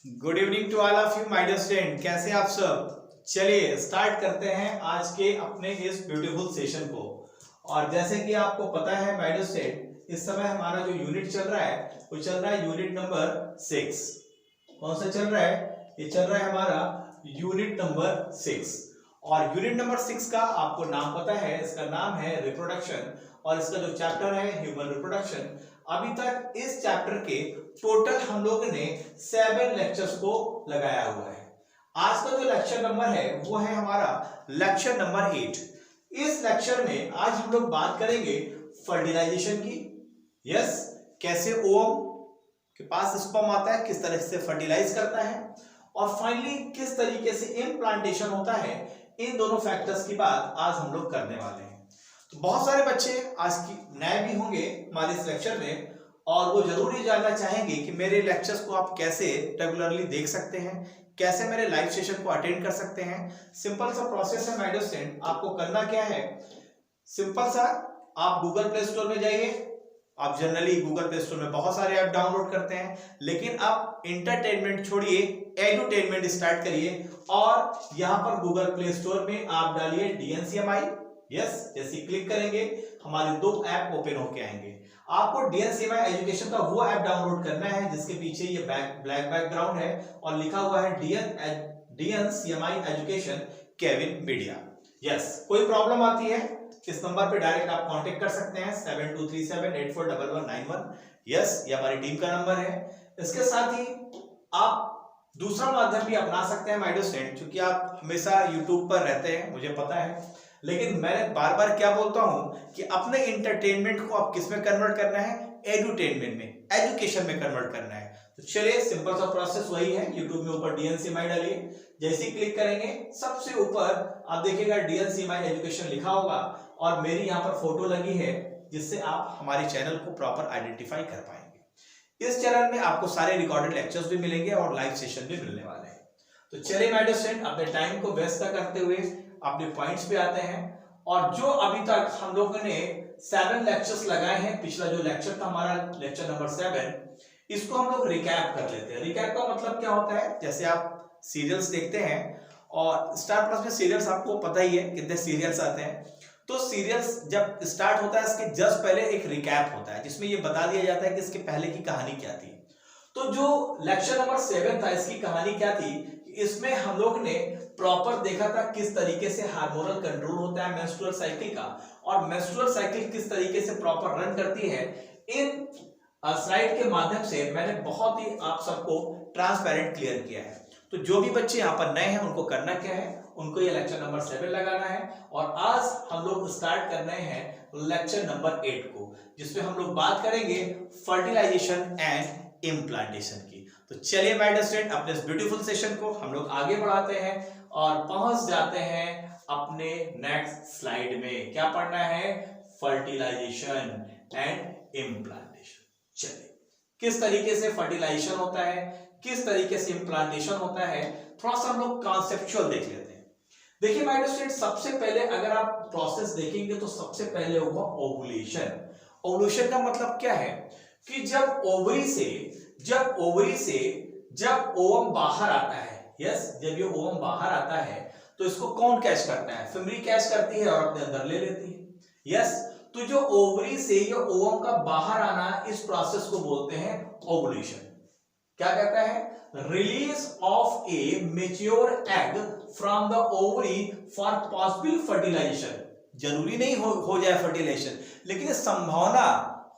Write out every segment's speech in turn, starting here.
Good evening to all of you my dear student. कैसे आप सब। चलिए स्टार्ट करते हैं आज के अपने इस ब्यूटीफुल सेशन को। और जैसे कि आपको पता है माय डियर स्टूडेंट, इस समय हमारा जो यूनिट चल रहा है वो चल रहा है यूनिट नंबर 6। कौन सा चल रहा है? ये चल रहा है हमारा यूनिट नंबर 6। और यूनिट नंबर 6 का आपको नाम पता है, इसका नाम है रिप्रोडक्शन। और इसका जो चैप्टर है ह्यूमन रिप्रोडक्शन। अभी तक इस चैप्टर के टोटल हम लोगों ने 7 लेक्चर्स को लगाया हुआ है। आज का जो लेक्चर नंबर है वो है हमारा लेक्चर नंबर 8। इस लेक्चर में आज हम लोग बात करेंगे फर्टिलाइजेशन की। यस, कैसे ओवम के पास स्पर्म आता है, किस तरह से फर्टिलाइज करता है, और फाइनली किस तरीके से इम्प्लांटेशन होता है। इन दोनों फैक्टर्स की बात आज हम लोग करने वाले हैं। तो बहुत सारे बच्चे आज की नए भी होंगे हमारे इस लेक्चर में, और वो जरूर ये जानना चाहेंगे कि मेरे लेक्चर्स को आप कैसे रेगुलरली देख सकते हैं, कैसे मेरे लाइव सेशन को अटेंड कर सकते हैं। सिंपल सा प्रोसेस है माय डियर स्टूडेंट। आपको करना क्या है, सिंपल सा, आप गूगल प्ले स्टोर में जाइए। आप जनरली गूगल प्ले स्टोर में बहुत सारे ऐप डाउनलोड करते हैं, लेकिन आप इंटरटेनमेंट छोड़िए, एडुटेनमेंट स्टार्ट करिए। और यहां पर गूगल प्ले स्टोर में आप डालिए DNCMI। यस, जैसे क्लिक करेंगे हमारे 2 ऐप ओपन होके आएंगे। आपको DNCMI एजुकेशन का वो ऐप डाउनलोड करना है जिसके पीछे ये ब्लैक बैकग्राउंड है और लिखा हुआ है DNCMI education Kevin media. Yes, कोई प्रॉब्लम आती है इस नंबर पे डायरेक्ट आप कांटेक्ट कर सकते हैं 7237841191। यस, ये हमारी टीम का नंबर है। इसके साथ ही आप दूसरा माध्यम भी अपना सकते हैं माय डियर स्टूडेंट, क्योंकि आप हमेशा यूट्यूब पर रहते हैं, मुझे पता है, लेकिन मैं बार बार क्या बोलता हूं कि अपने इंटरटेनमेंट को आप किस में कन्वर्ट करना है, एडुटेनमेंट में, एजुकेशन में कन्वर्ट करना है। तो चलिए सिंपल सा प्रोसेस वही है। यूट्यूब में ऊपर DNCMI डालिए, जैसे ही क्लिक करेंगे सबसे ऊपर आप देखिएगा DNCMI एजुकेशन लिखा होगा, और मेरी यहाँ पर फोटो लगी है जिससे आप हमारे चैनल को प्रॉपर आइडेंटिफाई कर पाएंगे। इस चैनल में आपको सारे रिकॉर्डेड लेक्चर्स भी मिलेंगे और लाइव सेशन भी मिलने वाले हैं। तो चलिए माय डियर स्टूडेंट, अपने टाइम को व्यस्त करते हुए अपने पॉइंट्स पे आते हैं। और जो अभी तक हम लोगों ने 7 लेक्चर्स लगाए हैं, पिछला जो लेक्चर था हमारा लेक्चर नंबर 7, इसको हम लोग रिकैप कर लेते हैं। रिकैप का मतलब क्या होता है, जैसे आप सीरियल्स देखते हैं और स्टार प्लस में सीरियल्स आपको पता ही है कितने सीरियल्स आते हैं। तो सीरियल्स जब स्टार्ट होता है इसके जस्ट पहले एक रिकैप होता है जिसमें ये बता दिया जाता है कि इसके पहले की कहानी क्या थी। तो जो लेक्चर नंबर 7 था इसकी कहानी क्या थी, इसमें हम लोग ने प्रॉपर देखा था किस तरीके से हार्मोनल कंट्रोल होता है मेंस्ट्रुअल साइकिल का, और मेंस्ट्रुअल साइकिल किस तरीके से प्रॉपर रन करती है। इन स्लाइड के माध्यम से मैंने बहुत ही आप सबको ट्रांसपेरेंट क्लियर किया है। तो जो भी बच्चे यहाँ पर नए हैं उनको करना क्या है, उनको ये लेक्चर नंबर 7 लगाना है। और आज हम लोग स्टार्ट कर रहे हैं लेक्चर नंबर 8 को, जिसमें हम लोग बात करेंगे फर्टिलाइजेशन एंड इम्प्लांटेशन की। तो चलिए माय डियर स्टूडेंट, अपने इस ब्यूटीफुल सेशन को हम लोग आगे बढ़ाते हैं और पहुंच जाते हैं अपने नेक्स्ट स्लाइड में। क्या पढ़ना है? Fertilisation and implantation. चलिए, किस तरीके से फर्टिलाइजेशन होता है, किस तरीके से इम्प्लांटेशन होता है, थोड़ा सा हम लोग कॉन्सेप्चुअल देख लेते हैं। देखिए माय डियर स्टूडेंट, सबसे पहले अगर आप प्रोसेस देखेंगे तो सबसे पहले होगा ओवुलेशन। ओवुलेशन का मतलब क्या है कि जब ओवरी से जब ओवम बाहर आता है, यस, जब ये ओवम बाहर आता है तो इसको कौन कैच करता है? फीमेल कैच करती है और अपने अंदर ले लेती है। यस, तो जो ओवरी से ये ओवम का बाहर आना, इस प्रोसेस को बोलते हैं ओवुलेशन। क्या कहता है? Release of a mature egg from the ovary for possible fertilisation. जरूरी नहीं हो जाए फर्टिलाइजेशन, लेकिन संभावना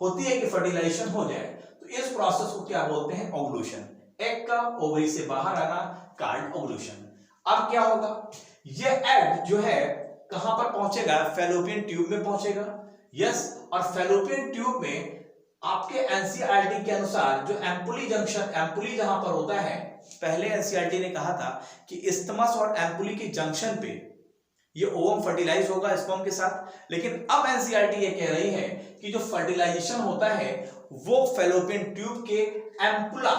होती है कि फर्टिलाइजेशन हो जाए। तो इस प्रोसेस को क्या बोलते हैं? ओवुलेशन। एग का ओवरी से बाहर आना कॉल्ड ओवुलेशन। अब क्या होगा, ये एग जो है कहां पर पहुंचेगा? फैलोपियन ट्यूब में पहुंचेगा। यस, और फैलोपियन ट्यूब में आपके एनसीईआरटी के अनुसार जो एम्पुली जंक्शन, एम्पुली जहां पर होता है, पहले एनसीईआरटी ने कहा था कि इस्थमस और एम्पुली के जंक्शन पे ये ओवम फर्टिलाइज होगा स्पर्म के साथ, लेकिन अब एनसीईआरटी ये कह रही है कि जो फर्टिलाइजेशन होता है वो फैलोपियन ट्यूब के एम्पुला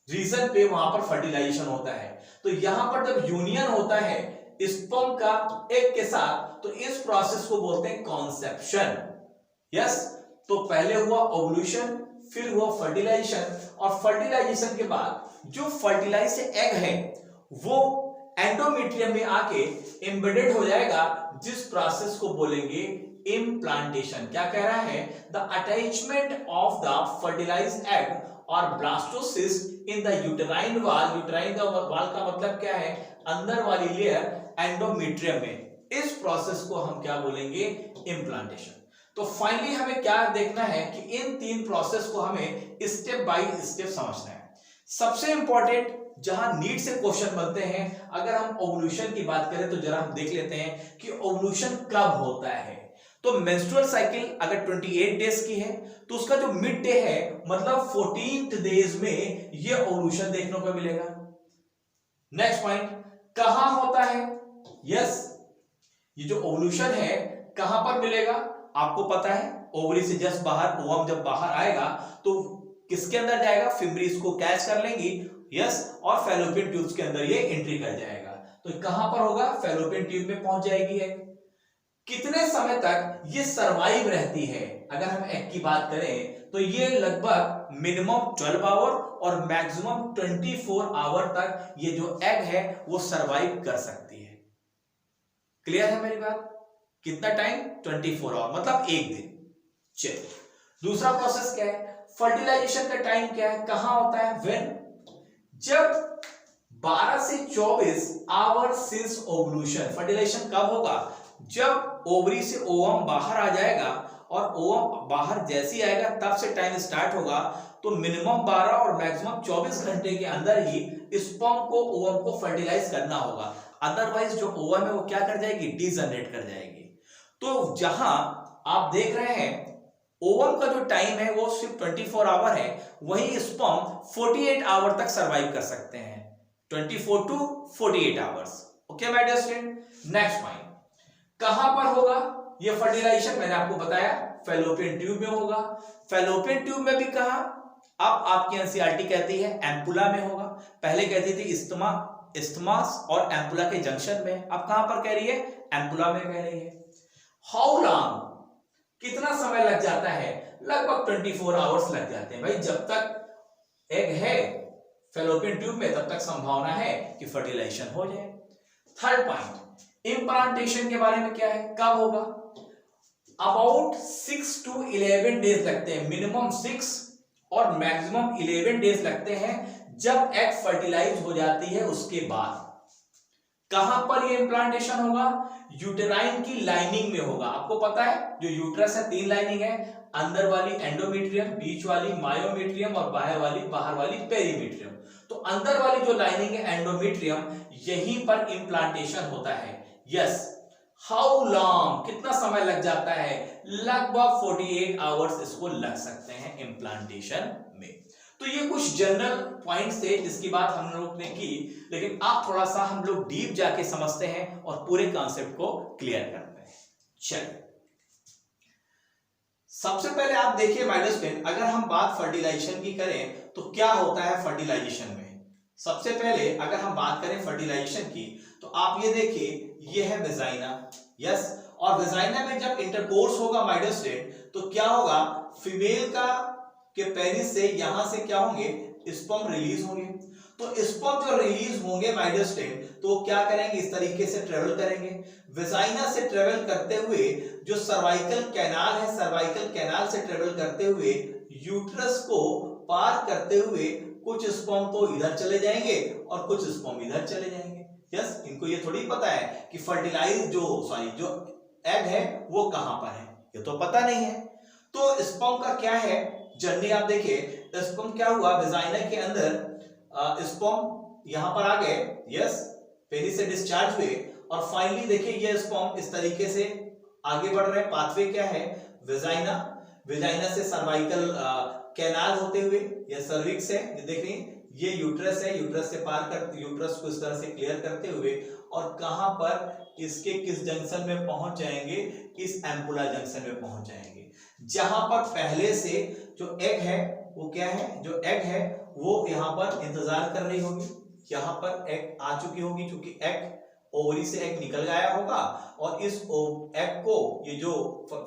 रीजन पे वहां पर फर्टिलाइजेशन होता है। तो यहां पर जब यूनियन होता है स्पर्म का एग के साथ, तो इस प्रोसेस को बोलते हैं कॉन्सेप्शन। यस, तो पहले हुआ ओवुलेशन, फिर हुआ फर्टिलाइजेशन, और फर्टिलाइजेशन के बाद जो फर्टिलाइज एग है वो एंडोमेट्रियम में आके एम्बेडेड हो जाएगा, जिस प्रोसेस को बोलेंगे इम्प्लांटेशन। क्या कह रहा है? The attachment of the fertilized egg और blastocyst in the uterine wall. Uterine का वॉल का मतलब क्या है? अंदर वाली लेयर एंडोमेट्रियम में। इस प्रोसेस को हम क्या बोलेंगे? इम्प्लांटेशन। तो फाइनली हमें क्या देखना है कि इन तीन प्रोसेस को हमें स्टेप बाय स्टेप समझना है। सबसे इंपॉर्टेंट जहां नीट से क्वेश्चन बनते हैं, अगर हम ओवल्यूशन की बात करें तो जरा हम देख लेते हैं कि ओवल्यूशन कब होता है। तो मेंस्ट्रुअल साइकिल अगर 28 डेज की है तो उसका जो मिड डे है मतलब 14th डेज में ये ओवल्यूशन देखने को मिलेगा। नेक्स्ट पॉइंट, कहां होता है? यस, ये जो ओवल्यूशन है कहां पर मिलेगा? आपको पता है ओवरी से जस्ट बाहर, ओवम जब बाहर आएगा तो किसके अंदर जाएगा? फिम्ब्रीज को कैच कर लेंगी, यस, और फैलोपियन ट्यूब्स के अंदर ये एंट्री कर जाएगा। तो कहां पर होगा? फैलोपियन ट्यूब में पहुंच जाएगी है। कितने समय तक ये सरवाइव रहती है? अगर हम एग की बात करें तो ये लगभग मिनिमम 12 आवर और मैक्सिमम 24 आवर तक ये जो एग है वो सरवाइव कर सकती है। क्लियर है मेरी बात? कितना टाइम? 24 आवर, मतलब एक दिन। चलो दूसरा प्रोसेस क्या है? फर्टिलाइजेशन का टाइम क्या है? कहां होता है? व्हेन, जब 12 से 24 आवर सिंस ओवल्यूशन। फर्टिलाइजेशन कब होगा? जब ओवरी से ओवम बाहर आ जाएगा, और ओवम बाहर जैसे ही आएगा तब से टाइम स्टार्ट होगा। तो मिनिमम 12 और मैक्सिमम 24 घंटे के अंदर ही स्पर्म को ओवम को फर्टिलाइज करना होगा, अदरवाइज जो ओवम है वो क्या कर जाएगी? डीजनरेट कर जाएगी। तो जहां आप देख रहे हैं ओवम का जो टाइम है वो सिर्फ 24 आवर है, वहीं स्पर्म 48 आवर तक सरवाइव कर सकते हैं। 24 to 48 hours. Okay my dear student. Next point, कहां पर होगा ये फर्टिलाइजेशन? मैंने आपको बताया फैलोपियन ट्यूब में होगा। फैलोपियन ट्यूब में भी कहा? अब आपकी एनसीईआरटी कहती है एम्पुला में होगा, पहले कहती थी इस्थमास और एम्पुला के जंक्शन में, अब कहां पर कह रही है? एम्पुला में कह रही है। हाउ लॉन्ग, कितना समय लग जाता है? लगभग 24 आवर्स लग जाते हैं भाई। जब तक एग है फैलोपियन ट्यूब में तब तक संभावना है कि फर्टिलाइजेशन हो जाए। थर्ड पॉइंट, इम्प्लांटेशन के बारे में क्या है? कब होगा? अबाउट 6 to 11 डेज लगते हैं, मिनिमम 6 और मैक्सिमम 11 डेज लगते हैं जब एग फर्टिलाइज हो जाती है उसके बाद। कहां पर ये इम्प्लांटेशन होगा? यूटेराइन की लाइनिंग में होगा। आपको पता है जो यूट्रस है 3 लाइनिंग है, अंदर वाली एंडोमेट्रियम, बीच वाली मायोमेट्रियम और बाहर वाली पेरीमेट्रियम। तो अंदर वाली जो लाइनिंग है एंडोमेट्रियम, यहीं पर इम्प्लांटेशन होता है। यस, हाउ लॉन्ग, कितना समय लग जाता है? लगभग 48 आवर्स इसको लग सकते हैं इम्प्लांटेशन में। तो ये कुछ जनरल पॉइंट्स थे जिसकी बात हम लोग ने की, लेकिन आप थोड़ा सा हम लोग डीप जाके समझते हैं और पूरे कॉन्सेप्ट को क्लियर करते हैं। चलिए, सबसे पहले आप देखिए माय डियर स्टूडेंट, अगर हम बात फर्टिलाइजेशन की करें तो क्या होता है फर्टिलाइजेशन में? सबसे पहले अगर हम बात करें फर्टिलाइजेशन की तो आप ये देखिए, ये है वेजाइना, यस, और वेजाइना में जब इंटरकोर्स होगा माय डियर स्टूडेंट तो क्या होगा? फीमेल का के पेनिस से यहां से क्या होंगे? स्पर्म रिलीज होंगे। तो स्पर्म जो रिलीज होंगे माय डियर स्टूडेंट तो क्या करेंगे? इस तरीके से ट्रेवल करेंगे। वेजाइना से ट्रेवल करते हुए जो सर्वाइकल कैनाल है, सर्वाइकल कैनाल से ट्रेवल करते हुए यूट्रस को पार करते हुए कुछ स्पर्म तो इधर चले जाएंगे और कुछ स्पर्म इधर चले जाएंगे। यस, इनको ये थोड़ी पता है कि फर्टिलाइज जो एग है वो कहां पर है, ये तो पता नहीं है। तो स्पर्म का क्या है जर्नी? आप देखिए, स्पर्म क्या हुआ? वेजाइना के अंदर स्पर्म यहां पर आ गए, यस, पेनिस से डिस्चार्ज हुए, और फाइनली देखिए ये स्पर्म इस तरीके से आगे बढ़ रहे हैं। पाथवे क्या है? वेजाइना, वेजाइना से सर्वाइकल कैनाल होते हुए, ये सर्विक्स है, ये देखिए ये यूट्रस है, यूट्रस से पार कर, यूट्रस को इस तरह से क्लियर करते हुए, और कहां पर? इसके किस जंक्शन में पहुंच जाएंगे? इस एम्पुला जंक्शन में पहुंच जाएंगे, जहां पर पहले से जो एग है वो क्या है? जो एग है वो यहां पर इंतजार कर रही होगी, यहां पर एग आ चुकी होगी, क्योंकि एग ओवरी से एग निकल गया होगा और इस एग को ये जो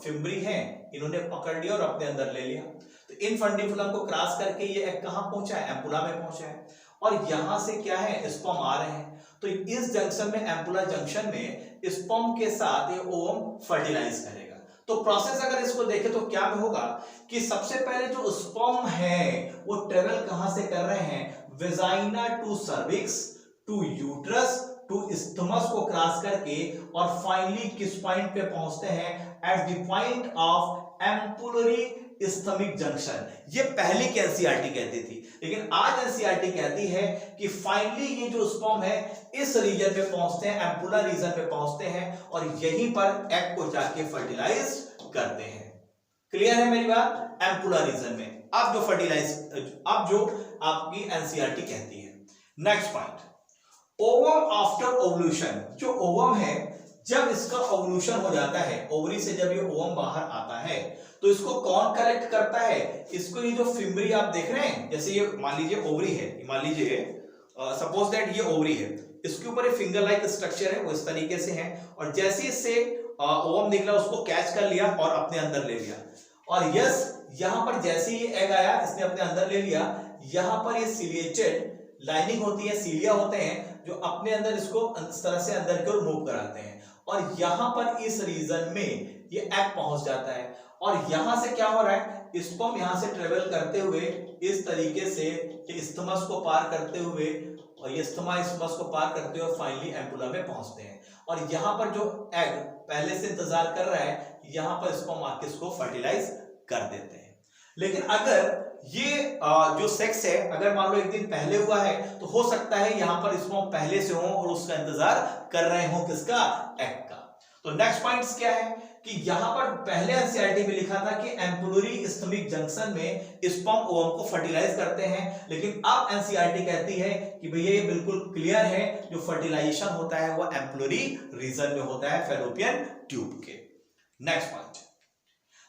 फिम्बरी है इन्होंने पकड़ लिया और अपने अंदर ले लिया। तो तो इनफंडिबुलम को क्रॉस करके ये एग कहां पहुंचा है, एम्पुला में पहुंचा है, और यहां से क्या है, स्पर्म आ रहे हैं। तो इस जंक्शन में, एम्पुला जंक्शन में स्पर्म के साथ ये ओवम फर्टिलाइज करेगा। तो प्रोसेस अगर इसको देखें तो क्या होगा कि सबसे पहले जो स्पर्म है वो ट्रेवल कहां से कर रहे हैं, vagina to cervix to uterus to isthmus को क्रॉस करके, और फाइनली किस पॉइंट पे पहुंचते हैं, at the point of ampullary स्टमिक junction. ये पहले की एनसीईआरटी कहती थी, लेकिन आज एनसीईआरटी कहती है कि फाइनली ये जो स्पर्म है इस रीजन पे पहुंचते हैं, एम्पुला रीजन पे पहुंचते हैं, और यहीं पर एग को जाके फर्टिलाइज करते हैं। क्लियर है मेरी बात, एम्पुला रीजन में। अब जो फर्टिलाइज, अब जो आपकी एनसीईआरटी कहती है। Next point, ovum after ovulation. जो ओवम है जब इसका ओवल्यूशन हो जाता है, ओवरी से जब ये ओवम बाहर आता है, तो इसको कौन कलेक्ट करता है, इसको ये जो फिम्बरी आप देख रहे हैं, जैसे ये मान लीजिए ओवरी है, मान लीजिए सपोज दैट ये ओवरी है, इसके ऊपर एक फिंगर लाइक स्ट्रक्चर है, वो इस तरीके से है, और जैसे इससे ओवम निकला उसको कैच कर लिया और अपने अंदर ले लिया, और यस यहां पर जैसे ये एग आया इसने अपने अंदर ले लिया, यहां पर ये सिलिएटेड लाइनिंग होती है, सीलिया होते हैं जो अपने अंदर इसको इस तरह से अंदर की ओर मूव कराते हैं, और यहां पर इस रीजन में ये एग पहुंच जाता है, और यहां से क्या हो रहा है, स्पर्म यहां से ट्रेवल करते हुए इस तरीके से स्टमस को पार करते हुए, और ये स्टमस को पार करते हुए फाइनली एम्पुला में पहुंचते हैं, और यहां पर जो एग पहले से इंतजार कर रहा है, यहां पर स्पर्म आके इसको फर्टिलाइज कर देते हैं। लेकिन अगर ये जो सेक्स है अगर मान लो एक दिन पहले हुआ है, तो हो सकता है यहां पर स्पर्म पहले से हो और उसका इंतजार कर रहे हो, किसका, एग का। तो नेक्स्ट पॉइंट्स क्या है कि यहां पर पहले एनसीईआरटी में लिखा था कि एम्पुलरी स्टमिक जंक्शन में स्पर्म ओवम को फर्टिलाइज करते हैं, लेकिन अब एनसीईआरटी कहती है कि भैया ये बिल्कुल क्लियर है, जो फर्टिलाइजेशन होता है वो एम्पुलरी रीजन में होता है, फैलोपियन ट्यूब के। Next point,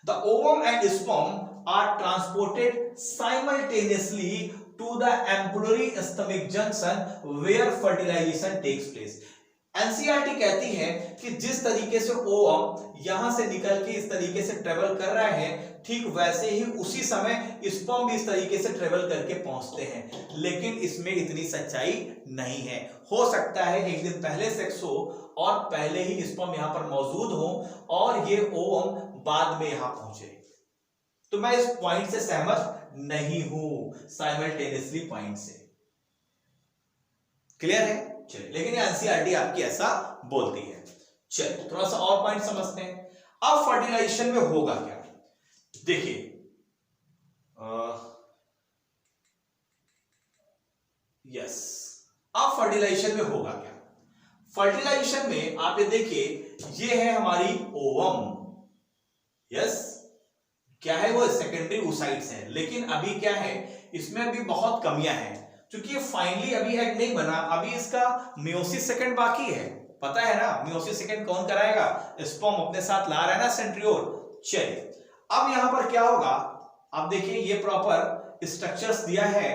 the ovum and sperm are transported simultaneously to the ampullary stomach junction where fertilization takes place। NCERT कहती है कि जिस तरीके से ओवम यहां से निकल के इस तरीके से ट्रेवल कर रहा है, ठीक वैसे ही उसी समय स्पर्म भी इस तरीके से ट्रेवल करके पहुंचते हैं, लेकिन इसमें इतनी सच्चाई नहीं है। हो सकता है एक दिन पहले सेक्स हो और पहले ही स्पर्म यहां पर मौजूद हो और ये ओवम बाद में यहां पहुंचे, तो मैं इस पॉइंट से सहमत नहीं हूं, साइमल्टेनियसली पॉइंट से। क्लियर है, चलिए, लेकिन एनसीईआरटी आपकी ऐसा बोलती है। चलिए थोड़ा सा और पॉइंट समझते हैं। अब फर्टिलाइजेशन में होगा क्या, देखिए यस, अब फर्टिलाइजेशन में होगा क्या, फर्टिलाइजेशन में आप ये देखिए, ये है हमारी ओवम, यस क्या है वो सेकेंडरी oocytes है, लेकिन अभी क्या है इसमें अभी बहुत कमियां हैं, क्योंकि ये फाइनली अभी एग नहीं बना, अभी इसका मियोसिस सेकंड बाकी है, पता है ना, मियोसिस सेकंड कौन कराएगा, स्पर्म अपने साथ ला रहा है ना सेंट्रियोल। चलिए अब यहां पर क्या होगा, आप देखिए ये प्रॉपर स्ट्रक्चर्स दिया है,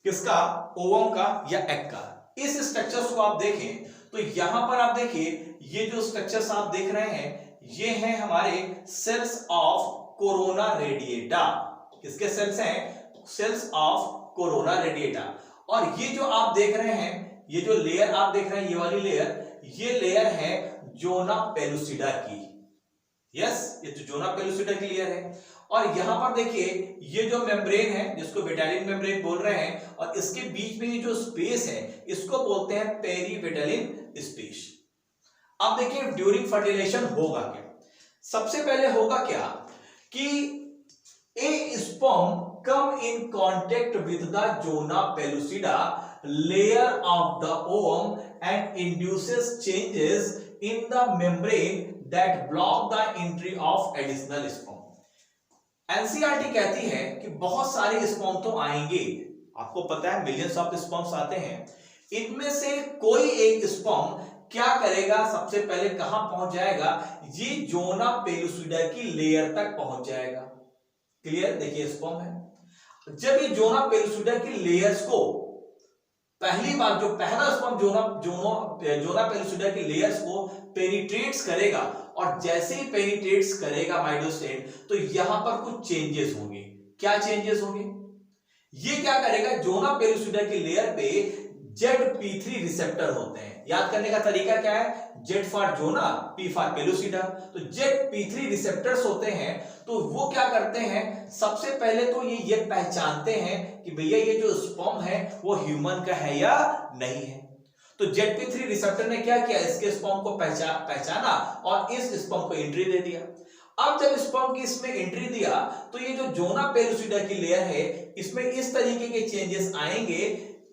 किसका, ओवम का या एग का। इस स्ट्रक्चर्स को आप देखें तो यहां पर आप देखिए ये जो स्ट्रक्चर्स आप देख रहे हैं, ये हैं हमारे सेल्स ऑफ कोरोना रेडिएटा। किसके सेल्स हैं, सेल्स ऑफ कोरोना रेडिएटा। और ये जो आप देख रहे हैं, ये जो लेयर आप देख रहे हैं, ये वाली लेयर, ये लेयर है जोना पेलुसिडा की, यस ये तो जोना पेलुसिडा की लेयर है। और यहां पर देखिए ये जो मेम्ब्रेन है जिसको विटालिन मेम्ब्रेन बोल रहे हैं, और इसके बीच में ये जो स्पेस है इसको बोलते हैं पेरीविटालिन स्पेस। अब देखिए ड्यूरिंग फर्टिलाइजेशन होगा क्या, सबसे पहले होगा क्या कि a sperm come in contact with the zona pellucida layer of the ovum and induces changes in the membrane that block the entry of additional sperm. NCERT कहती है कि बहुत सारे स्पर्म तो आएंगे, आपको पता है मिलियंस ऑफ स्पर्म्स आते हैं, इनमें से कोई एक स्पर्म क्या करेगा, सबसे पहले कहां पहुंच जाएगा, ये जोना पेलुसिडा की लेयर तक पहुंच जाएगा। क्लियर, देखिए स्पर्म है, जब ये जोना पेलुसिडा की लेयर्स को पहली बार, जो पहला स्पर्म जोना पेलुसिडा की लेयर्स को पेनिट्रेट्स करेगा और जैसे ही पेनिट्रेट्स करेगा माइडोस्टेट तो यहां पर कुछ चेंजेस होंगे। क्या चेंजेस होंगे? ये क्या करेगा, जोना पेलुसिडा की लेयर पे ZP3 रिसेप्टर होते हैं। याद करने का तरीका क्या है? Z for zona, P for pellucida. तो ZP3 रिसेप्टर्स होते हैं, तो वो क्या करते हैं, सबसे पहले तो ये पहचानते हैं कि भैया ये जो स्पर्म है वो ह्यूमन का है या नहीं है। तो ZP3 रिसेप्टर ने क्या किया, इसके स्पर्म को पहचाना और इस स्पर्म को एंट्री दे दिया। अब जब स्पर्म की इसमें एंट्री दिया तो ये जो जोना पेलुसिडा की लेयर है इसमें इस तरीके के चेंजेस आएंगे।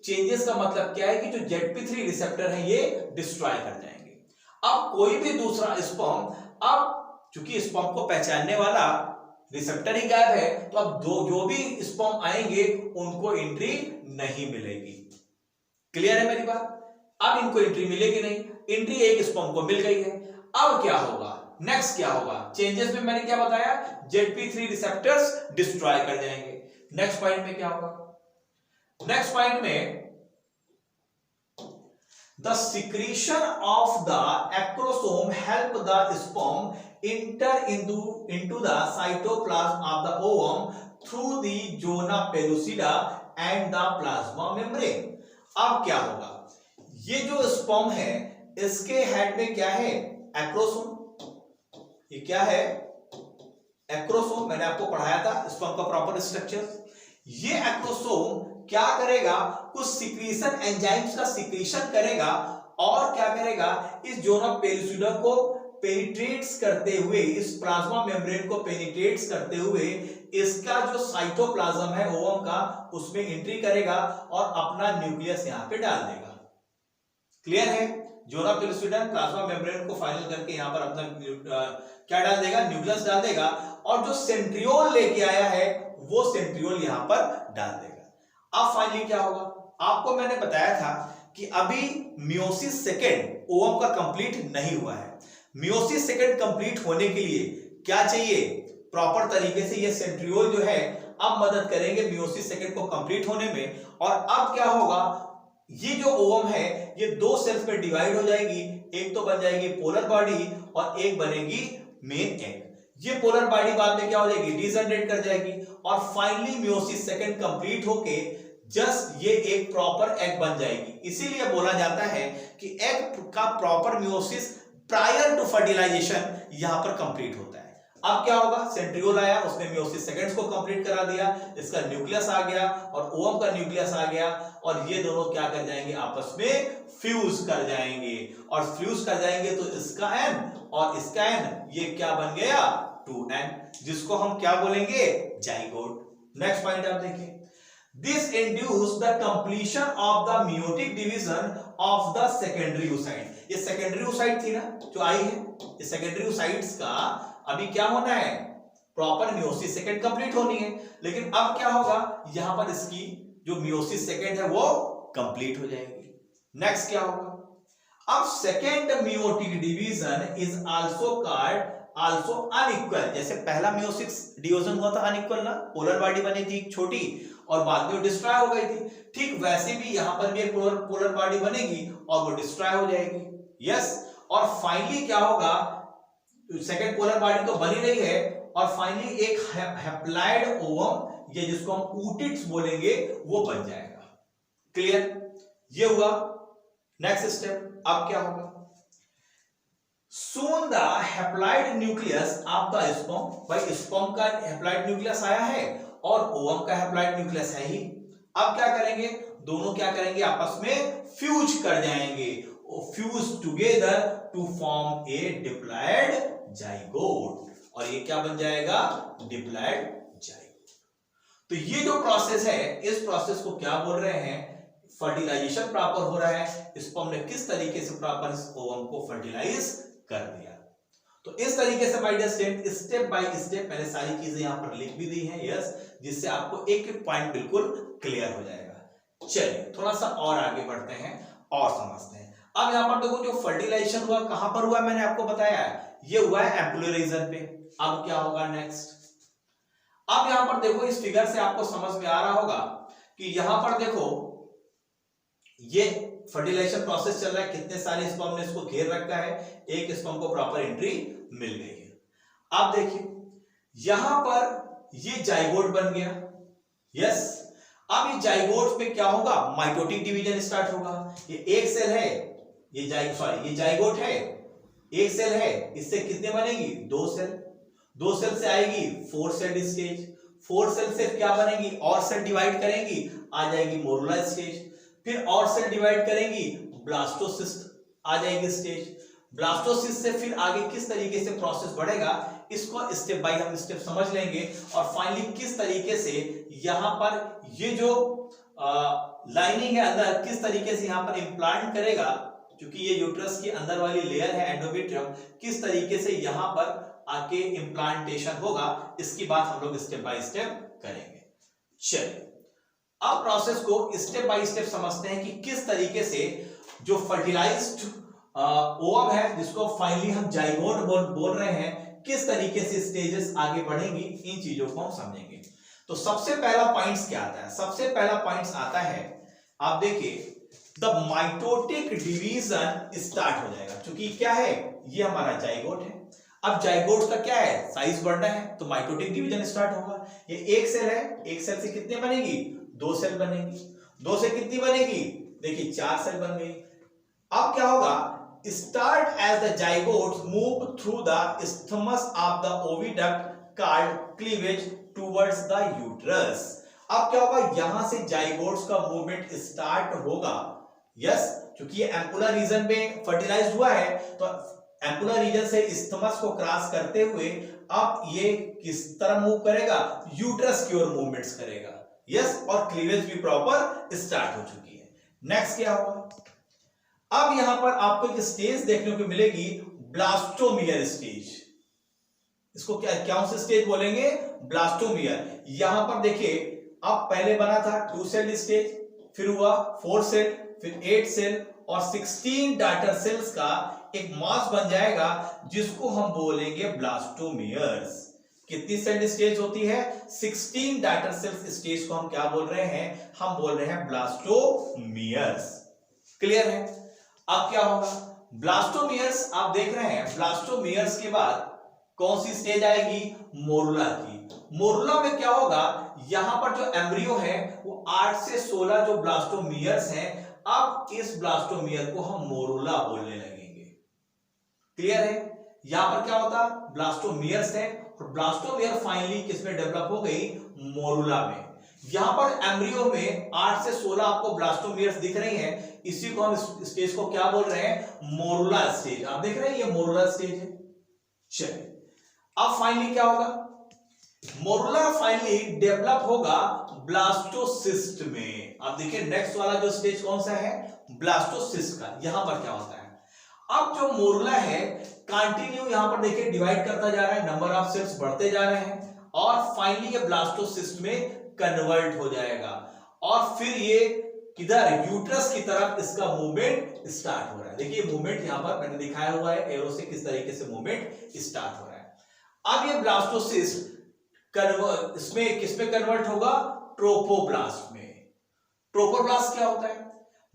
चेंजेस का मतलब क्या है कि जो ZP3 रिसेप्टर है ये डिस्ट्रॉय कर जाएंगे। अब कोई भी दूसरा स्पर्म, अब चूंकि स्पर्म को पहचानने वाला रिसेप्टर ही गायब है, तो अब जो भी स्पर्म आएंगे उनको एंट्री नहीं मिलेगी। क्लियर है मेरी बात? अब इनको एंट्री मिलेगी नहीं, एंट्री एक स्पर्म को मिल गई है। अब क्या होगा, नेक्स्ट क्या होगा? चेंजेस में मैंने क्या बताया, ZP3 रिसेप्टर्स डिस्ट्रॉय कर जाएंगे। नेक्स्ट पॉइंट में क्या होगा? नेक्स्ट पॉइंट में the secretion of the acrosome help the sperm enter into the cytoplasm of the ovum through the zona pellucida and the plasma membrane। अब क्या होगा, ये जो स्पर्म है इसके हेड में क्या है, एक्रोसोम। ये क्या है, एक्रोसोम। मैंने आपको पढ़ाया था स्पर्म का प्रॉपर स्ट्रक्चर। ये एक्रोसोम क्या करेगा, कुछ सिक्रीशन एंजाइम्स का सिक्रीशन करेगा और क्या करेगा, इस जोना पेलुसिडा को पेनिट्रेट्स करते हुए, इस प्लाज्मा मेम्ब्रेन को पेनिट्रेट्स करते हुए इसका जो साइटोप्लाज्म है ओवम का उसमें एंट्री करेगा और अपना न्यूक्लियस यहां पे डाल देगा। क्लियर है? जोना पेलुसिडा प्लाज्मा मेम्ब्रेन को फाइनल करके यहां पर अपना क्या डाल देगा, न्यूक्लियस डाल देगा और जो सेंट्रियोल लेके आया है वो सेंट्रियोल यहां पर डाल देगा। अब फाइनली क्या होगा, आपको मैंने बताया था कि अभी मियोसिस सेकेंड ओवम का कंप्लीट नहीं हुआ है। मियोसिस सेकेंड कंप्लीट होने के लिए क्या चाहिए, प्रॉपर तरीके से ये सेंट्रियोल जो है अब मदद करेंगे मियोसिस सेकेंड को कंप्लीट होने में। और अब क्या होगा, ये जो ओवम है ये दो सेल्स में डिवाइड हो जाएगी। एक तो बन जाएगी पोलर बॉडी और एक बनेगी मेन एग। ये पोलर बॉडी बाद में क्या हो जाएगी, डिजनरेट कर जाएगी और फाइनली मियोसिस सेकेंड कंप्लीट होके जस्ट ये एक प्रॉपर एग बन जाएगी। इसीलिए बोला जाता है कि एग का proper meiosis prior to fertilisation यहां पर कंप्लीट होता है। अब क्या होगा, सेंट्रियोल आया, उसने मियोसिस सेकेंड्स को कंप्लीट करा दिया, इसका न्यूक्लियस आ गया और ओवम का न्यूक्लियस आ गया और ये दोनों क्या कर जाएंगे, आपस में फ्यूज कर जाएंगे और फ्यूज कर जाएंगे तो इसका एन और इसका एन ये क्या बन गया, 2n, जिसको हम क्या बोलेंगे, जाइगोट। नेक्स्ट पॉइंट आप देखिए, this induce the completion of the meiotic division of the secondary oocyte। ये secondary oocyte थी ना जो आई है, ये secondary oocytes का अभी क्या होना है, प्रॉपर मियोसिस सेकेंड कंप्लीट होनी है। लेकिन अब क्या होगा, यहां पर इसकी जो मियोसिस सेकेंड है वो कंप्लीट हो जाएगी। नेक्स्ट क्या होगा, अब second meiotic division is also called also unequal. जैसे पहला मियोसिस डिवीजन हुआ था अनइक्वल ना, पोलर बॉडी बनी थी छोटी और बाद में डिस्ट्रॉय हो गई थी, ठीक वैसे भी यहां पर भी एक पोलर बॉडी बनेगी और वो डिस्ट्रॉय हो जाएगी। यस, और फाइनली क्या होगा, सेकेंड पोलर बॉडी तो बनी रही है और फाइनली एक हैप्लॉइड ओवम, ये जिसको हम ऊटिड्स बोलेंगे, वो बन जाएगा। क्लियर? ये हुआ नेक्स्ट स्टेप। अब क्या होगा, soon the haploid nucleus of the sperm, भाई स्पर्म का हैप्लॉइड न्यूक्लियस आया है और ओवम का हैप्लॉइड न्यूक्लियस है ही। अब क्या करेंगे, दोनों क्या करेंगे, आपस में फ्यूज कर जाएंगे, fuse together to form a diploid zygote और ये क्या बन जाएगा, डिप्लॉयड जाइगोट। तो ये जो प्रोसेस है, इस प्रोसेस को क्या बोल रहे हैं, फर्टिलाइजेशन प्रॉपर हो रहा है। स्पर्म ने किस तरीके से प्रॉपर ओवम को फर्टिलाइज कर दिया। तो इस तरीके से my dear student step by step मैंने सारी चीजें यहां पर लिख भी दी हैं, यस, जिससे आपको एक एक पॉइंट बिल्कुल क्लियर हो जाएगा। चलिए थोड़ा सा और आगे बढ़ते हैं और समझते हैं। अब यहां पर देखो, जो फर्टिलाइजेशन हुआ कहां पर हुआ, मैंने आपको बताया ये हुआ है एम्पुलर रीजन पे। अब क्या होगा नेक्स्ट, अब यहां पर देखो, इस फिगर से आपको समझ में आ रहा होगा कि यहां पर देखो ये फर्टिलाइजेशन प्रोसेस चल रहा है, कितने सारे स्पर्म ने इसको घेर रखा है, एक स्पर्म को प्रॉपर एंट्री मिल गई है। आप देखिए यहां पर ये जाइगोट बन गया, यस। अब ये जाइगोट में क्या होगा, माइटोटिक डिवीजन स्टार्ट होगा। ये एक सेल है, ये जाइगोट है, एक सेल है, इससे कितने बनेगी, दो सेल, दो सेल से आएगी 4 सेल स्टेज, 4 सेल से क्या बनेगी, और सेल डिवाइड करेंगी, आ जाएगी मोरुला स्टेज, फिर और सेल डिवाइड करेंगी, ब्लास्टोसिस्ट आ जाएगी स्टेज। ब्लास्टोसिस्ट से फिर आगे किस तरीके से प्रोसेस बढ़ेगा, इसको स्टेप बाय हम स्टेप समझ लेंगे, और फाइनली किस तरीके से यहां पर ये जो लाइनिंग है अंदर, किस तरीके से यहां पर इंप्लांट करेगा, क्योंकि ये यूट्रस की अंदर वाली लेयर है एंडोमेट्रियम, किस तरीके से यहां पर आके इंप्लांटेशन होगा, इसकी बात हम लोग स्टेप बाय स्टेप करेंगे। चलिए अब प्रोसेस को स्टेप बाय स्टेप समझते हैं कि किस तरीके से जो फर्टिलाइज्ड ओवम है, जिसको फाइनली हम जाइगोट बोल रहे हैं, किस तरीके से स्टेजेस आगे बढ़ेंगी, इन चीजों को हम समझेंगे। तो सबसे पहला पॉइंट्स क्या आता है, सबसे पहला पॉइंट्स आता है, आप देखिए द माइटोटिक डिवीजन स्टार्ट हो जाएगा, क्योंकि क्या है, ये हमारा जाइगोट है। अब जाइगोट का क्या है, साइज बढ़ना है, तो माइटोटिक डिवीजन स्टार्ट होगा। ये एक सेल है, एक सेल से कितने बनेगी, 2 सेल बनेगी, 2 से कितनी बनेगी, देखिए 4 सेल बन गई। अब क्या होगा, start as the zygotes move through the isthmus of the oviduct called cleavage towards the uterus. अब क्या होगा, यहां से जाइगोट्स का मूवमेंट स्टार्ट होगा, यस, क्योंकि ये एम्पुलर रीजन में फर्टिलाइज्ड हुआ है, तो एम्पुलर रीजन से isthmus को क्रॉस करते हुए अब ये किस तरह मूव करेगा, यूट्रस की ओर मूवमेंट्स करेगा, यस, और क्लीवेज भी प्रॉपर स्टार्ट हो चुकी है। नेक्स्ट क्या होगा, अब यहां पर आपको एक स्टेज देखने को मिलेगी, ब्लास्टोमियर स्टेज। इसको कौन सा स्टेज बोलेंगे, ब्लास्टोमियर। यहां पर देखिए अब पहले बना था 2 सेल स्टेज, फिर हुआ 4 सेल, फिर 8 सेल और 16 डॉटर सेल्स का एक मास बन जाएगा, जिसको हम बोलेंगे ब्लास्टोमियर्स। कितनी सेल स्टेज होती है, 16 डॉटर सेल्स स्टेज को हम क्या बोल रहे हैं, हम बोल रहे हैं ब्लास्टोमियर्स। क्लियर है। अब क्या होगा, ब्लास्टोमियर्स आप देख रहे हैं, ब्लास्टोमियर्स के बाद कौन सी स्टेज आएगी, मोरुला की। मोरुला में क्या होगा, यहां पर जो एम्ब्रियो है वो 8 से 16 जो ब्लास्टोमियर्स हैं, अब इस ब्लास्टोमियर को हम मोरुला बोलने लगेंगे। क्लियर है। यहां पर क्या होता, ब्लास्टोमियर्स है, और ब्लास्टोमियर फाइनली किसमें डेवलप हो गई, मोरुला में। यहां पर एम्ब्रियो में 8 से 16 आपको ब्लास्टोमियर्स दिख रही हैं, इसी को हम स्टेज को क्या बोल रहे हैं, मोरुला स्टेज। आप देख रहे हैं ये मोरुला स्टेज है। चलिए अब फाइनली क्या होगा, मोरुला फाइनली डेवलप होगा ब्लास्टोसिस्ट में। आप देखिए नेक्स्ट वाला जो स्टेज कौन सा है, ब्लास्टोसिस्ट का। यहां पर क्या होता है, अब जो मोरुला है कंटिन्यू यहां पर देखिए डिवाइड करता जा रहा है, नंबर ऑफ सेल्स बढ़ते जा रहे हैं, और फाइनली ये ब्लास्टोसिस्ट में कन्वर्ट हो जाएगा, और फिर ये किधर, यूट्रस की तरफ इसका मूवमेंट स्टार्ट हो रहा है। देखिए मूवमेंट यहां पर मैंने दिखाया हुआ है एरो से, किस तरीके से मूवमेंट स्टार्ट हो रहा है। अब ये ब्लास्टोसिस्ट इसमें किसमें कन्वर्ट होगा, ट्रोपोब्लास्ट में। ट्रोपोब्लास्ट क्या होता है,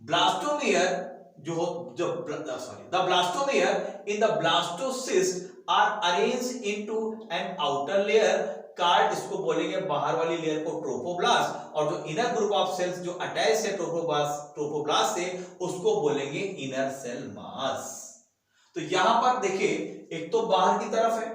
blastomere the blastomere in the blastocyst are arranged into an outer layer called, इसको बोलेंगे बाहर वाली लेयर को ट्रोपोब्लास्ट, और जो इनर ग्रुप ऑफ सेल्स जो अटैच है ट्रोपोब्लास्ट से, उसको बोलेंगे इनर सेल मास। तो यहां पर देखिए एक तो बाहर की तरफ है,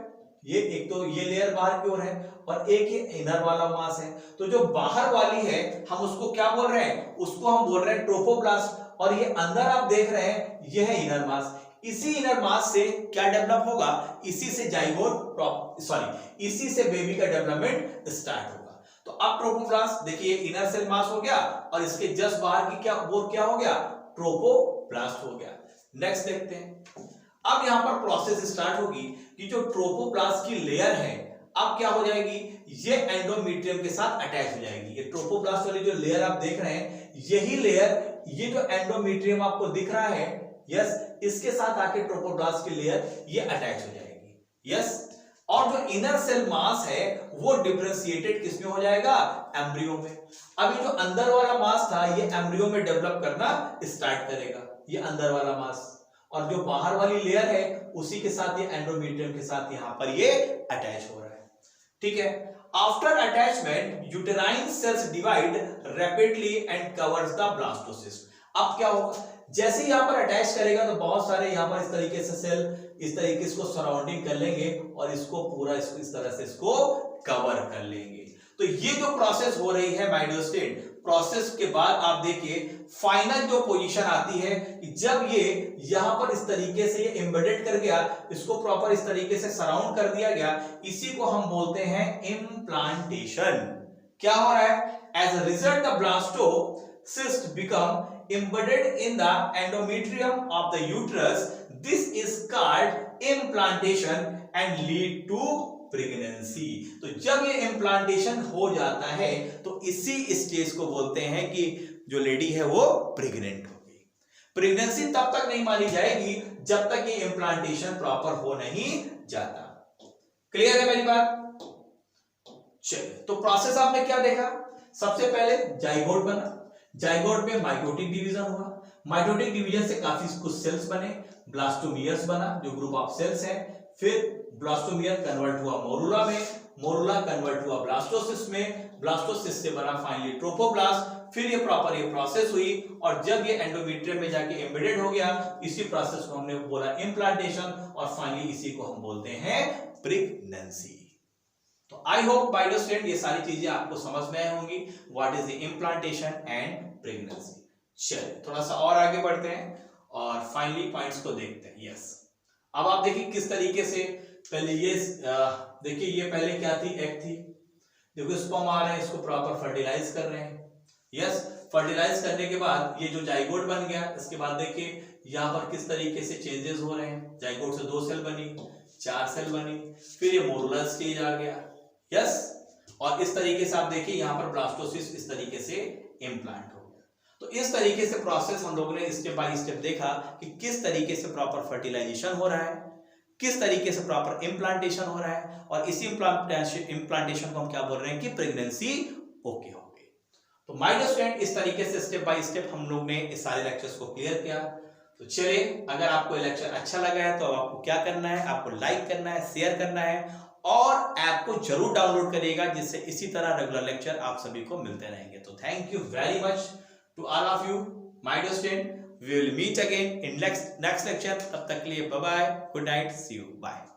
ये एक तो ये लेयर बाहर की ओर है, और एक ये इनर वाला मास है। तो जो बाहर वाली है हम उसको क्या बोल रहे हैं, उसको हम बोल रहे हैं ट्रोपोब्लास्ट, और ये अंदर आप देख रहे हैं ये है इनर मास। इसी इनर मास से क्या डेवलप होगा, इसी से जाइगोट इसी से बेबी का डेवलपमेंट स्टार्ट होगा। तो अब ट्रोपोब्लास्ट देखिए इनर सेल मास हो गया, और इसके जस्ट बाहर की क्या हो गया, ट्रोपोब्लास्ट हो गया। नेक्स्ट देखते हैं, अब यहां पर प्रोसेस स्टार्ट होगी कि जो ट्रोपोब्लास्ट की लेयर है अब क्या हो जाएगी, ये एंडोमेट्रियम के साथ अटैच हो जाएगी। ये ट्रोपोब्लास्ट वाली जो लेयर आप देख रहे हैं, यही लेयर, ये जो एंडोमेट्रियम आपको दिख रहा है, यस, इसके साथ आके ट्रोपोब्लास्ट की लेयर ये अटैच हो जाएगी, यस। और जो इनर सेल मास है वो डिफरेंशिएटेड किसमें हो जाएगा, एम्ब्रियो में। अभी जो अंदर वाला मास था ये एम्ब्रियो में डेवलप करना स्टार्ट करेगा, ये अंदर वाला मास, और जो बाहर वाली लेयर है उसी के साथ ये एंडोमेट्रियम के साथ यहां पर ये अटैच हो रहा है, ठीक है। After attachment uterine cells divide rapidly and covers the blastocyst. अब क्या होगा, जैसे ही यहां पर अटैच करेगा तो बहुत सारे यहां पर इस तरीके से सेल इस तरीके से इसको सराउंडिंग कर लेंगे और इसको पूरा इसको इस तरह से इसको कवर कर लेंगे। तो ये जो प्रोसेस हो रही है माय डियर स्टूडेंट, प्रोसेस के बाद आप देखिए फाइनल जो पोजीशन आती है कि जब ये यहां पर इस तरीके से ये एम्बेडेड कर गया, इसको प्रॉपर इस तरीके से सराउंड कर दिया गया, इसी को हम बोलते हैं इम्प्लांटेशन। क्या हो रहा है, as a result the blastocyst become embedded in the endometrium of the uterus. This is called implantation and lead to pregnancy. तो जब ये इम्प्लांटेशन हो जाता है तो इसी स्टेज को बोलते हैं कि जो लेडी है वो प्रेग्नेंट हो गई। प्रेगनेंसी तब तक नहीं मानी जाएगी जब तक ये इम्प्लांटेशन प्रॉपर हो नहीं जाता। क्लियर है मेरी बात? चलिए, तो प्रोसेस आपने क्या देखा, सबसे पहले जाइगोट बना, जाइगोट में माइटोटिक डिवीजन हुआ, माइटोटिक डिवीजन से काफी कुछ सेल्स बने, ब्लास्टोमियर्स बना जो ग्रुप ऑफ सेल्स है, फिर ब्लास्टोमियर कन्वर्ट हुआ मोरुला में, मोरुला कन्वर्ट हुआ ब्लास्टोसिस्ट में, ब्लास्टोसिस्ट से बना फाइनली ट्रोफोब्लास्ट, फिर ये प्रॉपर ये प्रोसेस हुई और जब ये एंडोमेट्रियम में जाके एम्बेडेड हो गया, इसी प्रोसेस को हमने बोला इम्प्लांटेशन और फाइनली इसी को हम बोलते हैं प्रेगनेंसी। तो I hope by the student ये सारी चीजें आपको समझ में आई होंगी, what is the implantation and pregnancy. चलिए थोड़ा सा और आगे बढ़ते हैं और फाइनली पॉइंट्स को देखते हैं। यस, अब आप देखिए किस तरीके से पहले ये देखिए ये पहले क्या थी, एग थी, देखो स्पर्म आ रहे हैं, इसको प्रॉपर फर्टिलाइज कर रहे हैं। यस, फर्टिलाइज करने के बाद ये जो जाइगोट बन गया, इसके बाद देखिए यहाँ पर किस तरीके से चेंजेस हो रहे हैं, जाइगोट से 2 सेल बनी, 4 सेल बनी, फिर ये मोरुला स्टेज आ गया। यस, और इस तरीके से आप देखिए यहाँ पर ब्लास्टोसिस्ट इस तरीके से इम्प्लांट हो गया। तो इस तरीके से प्रोसेस हम लोगों ने स्टेप बाय स्टेप देखा कि किस तरीके से प्रॉपर फर्टिलाइजेशन हो रहा है, किस तरीके से प्रॉपर इम्प्लांटेशन हो रहा है, और इसी इम्प्लांटेशन को हम क्या बोल रहे हैं कि प्रेगनेंसी ओके हो गई। तो माय डियर स्टूडेंट इस तरीके से स्टेप बाय स्टेप हम लोग ने इस सारे लेक्चर्स को क्लियर किया। तो चलिए, अगर आपको ये लेक्चर अच्छा लगा है तो आपको क्या करना है, आपको लाइक करना है, शेयर करना है और ऐप को जरूर डाउनलोड करिएगा, जिससे इसी तरह रेगुलर लेक्चर आप सभी को मिलते रहेंगे। तो thank you very much to all of you my dear student, we will meet again in next lecture. तब तक के लिए bye bye, good night, see you, bye.